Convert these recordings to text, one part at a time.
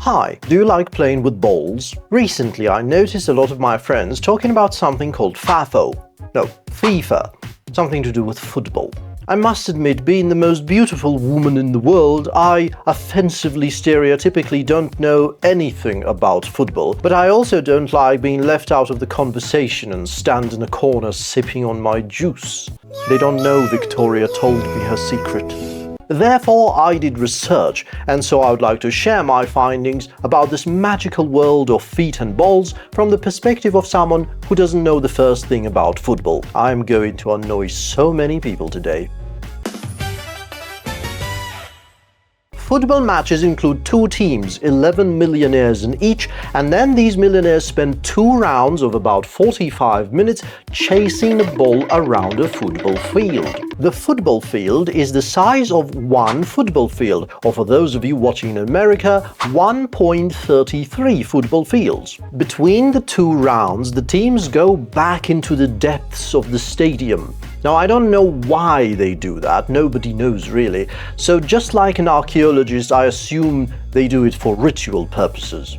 Hi, do you like playing with balls? Recently, I noticed a lot of my friends talking about something called FIFA, something to do with football. I must admit, being the most beautiful woman in the world, I offensively stereotypically don't know anything about football, but I also don't like being left out of the conversation and stand in a corner sipping on my juice. They don't know Victoria told me her secret. Therefore, I did research, and so I would like to share my findings about this magical world of feet and balls from the perspective of someone who doesn't know the first thing about football. I'm going to annoy so many people today. Football matches include two teams, 11 millionaires in each, and then these millionaires spend 2 rounds of about 45 minutes chasing a ball around a football field. The football field is the size of one football field, or for those of you watching in America, 1.33 football fields. Between the 2 rounds, the teams go back into the depths of the stadium. Now, I don't know why they do that, nobody knows really, so just like an archaeologist, I assume they do it for ritual purposes.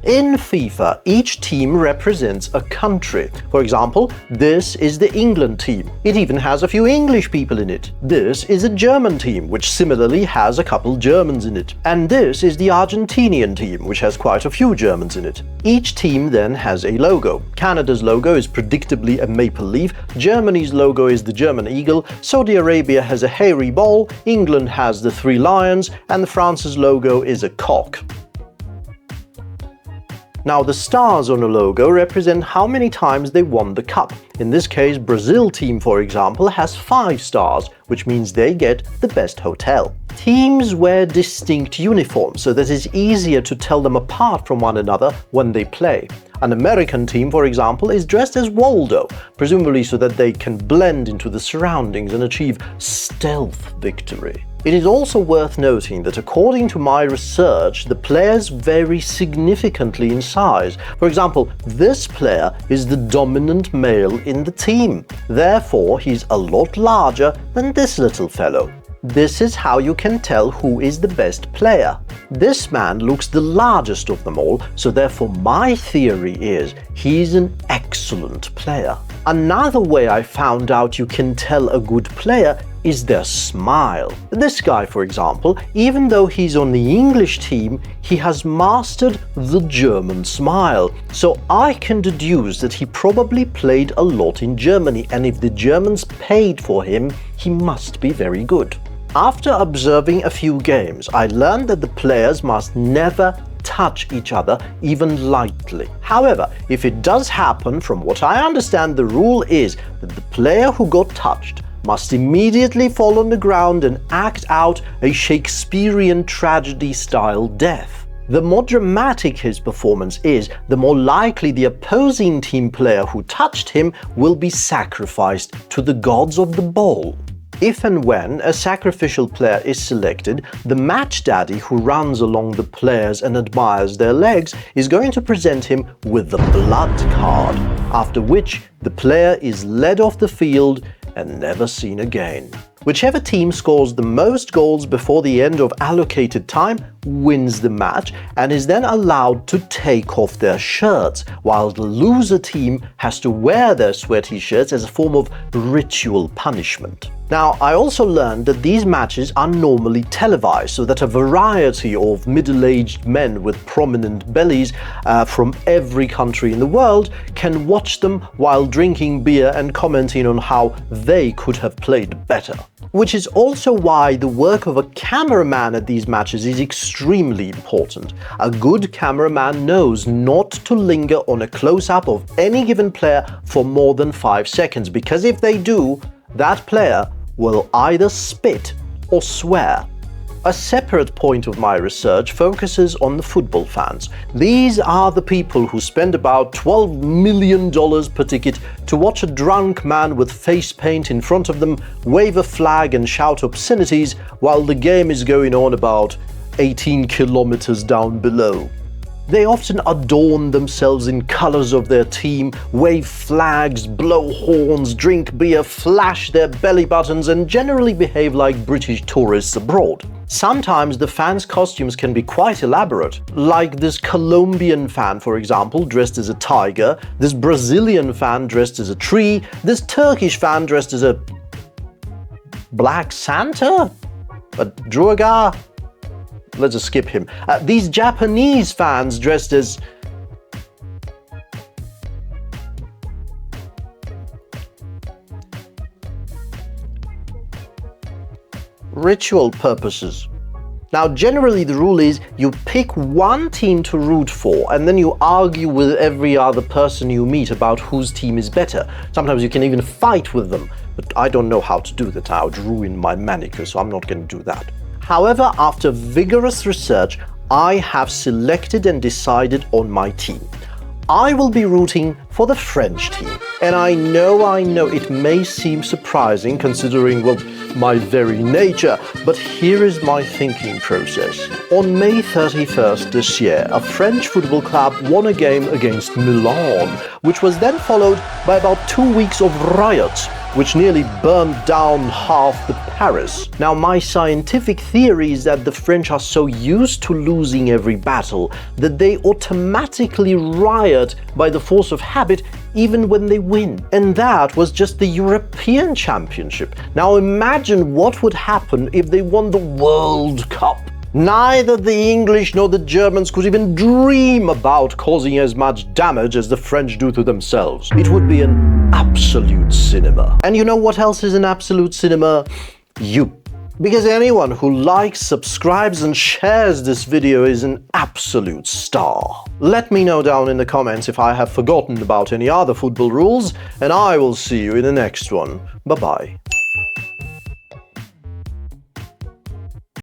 In FIFA, each team represents a country. For example, this is the England team. It even has a few English people in it. This is a German team, which similarly has a couple Germans in it. And this is the Argentinian team, which has quite a few Germans in it. Each team then has a logo. Canada's logo is predictably a maple leaf, Germany's logo is the German eagle, Saudi Arabia has a hairy ball, England has the 3 lions, and France's logo is a cock. Now, the stars on a logo represent how many times they won the cup. In this case, Brazil team, for example, has 5 stars, which means they get the best hotel. Teams wear distinct uniforms, so that it's easier to tell them apart from one another when they play. An American team, for example, is dressed as Waldo, presumably so that they can blend into the surroundings and achieve stealth victory. It is also worth noting that according to my research, the players vary significantly in size. For example, this player is the dominant male in the team. Therefore, he's a lot larger than this little fellow. This is how you can tell who is the best player. This man looks the largest of them all, so therefore my theory is he's an excellent player. Another way I found out you can tell a good player is their smile. This guy, for example, even though he's on the English team, he has mastered the German smile. So I can deduce that he probably played a lot in Germany, and if the Germans paid for him, he must be very good. After observing a few games, I learned that the players must never touch each other, even lightly. However, if it does happen, from what I understand, the rule is that the player who got touched must immediately fall on the ground and act out a Shakespearean tragedy-style death. The more dramatic his performance is, the more likely the opposing team player who touched him will be sacrificed to the gods of the ball. If and when a sacrificial player is selected, the match daddy who runs along the players and admires their legs is going to present him with the blood card, after which the player is led off the field and never seen again. Whichever team scores the most goals before the end of allocated time wins the match and is then allowed to take off their shirts, while the loser team has to wear their sweaty shirts as a form of ritual punishment. Now, I also learned that these matches are normally televised, so that a variety of middle-aged men with prominent bellies from every country in the world can watch them while drinking beer and commenting on how they could have played better. Which is also why the work of a cameraman at these matches is extremely important. A good cameraman knows not to linger on a close-up of any given player for more than 5 seconds, because if they do, that player will either spit or swear. A separate point of my research focuses on the football fans. These are the people who spend about $12 million per ticket to watch a drunk man with face paint in front of them wave a flag and shout obscenities while the game is going on about 18 kilometers down below. They often adorn themselves in colors of their team, wave flags, blow horns, drink beer, flash their belly buttons, and generally behave like British tourists abroad. Sometimes the fans' costumes can be quite elaborate, like this Colombian fan, for example, dressed as a tiger, this Brazilian fan dressed as a tree, this Turkish fan dressed as a Black Santa? A Druaga? Let's just skip him. These Japanese fans dressed as ritual purposes. Now, generally the rule is you pick one team to root for and then you argue with every other person you meet about whose team is better. Sometimes you can even fight with them, but I don't know how to do that. I would ruin my manicure, so I'm not going to do that. However, after vigorous research, I have selected and decided on my team. I will be rooting for the French team. And I know it may seem surprising considering, well, my very nature, but here is my thinking process. On May 31st this year, a French football club won a game against Milan, which was then followed by about 2 weeks of riots, which nearly burned down half the Paris. Now, my scientific theory is that the French are so used to losing every battle that they automatically riot by the force of habit even when they win. And that was just the European Championship. Now imagine what would happen if they won the World Cup. Neither the English nor the Germans could even dream about causing as much damage as the French do to themselves. It would be an absolute cinema. And you know what else is an absolute cinema? You. Because anyone who likes, subscribes and shares this video is an absolute star. Let me know down in the comments if I have forgotten about any other football rules, and I will see you in the next one. Bye-bye.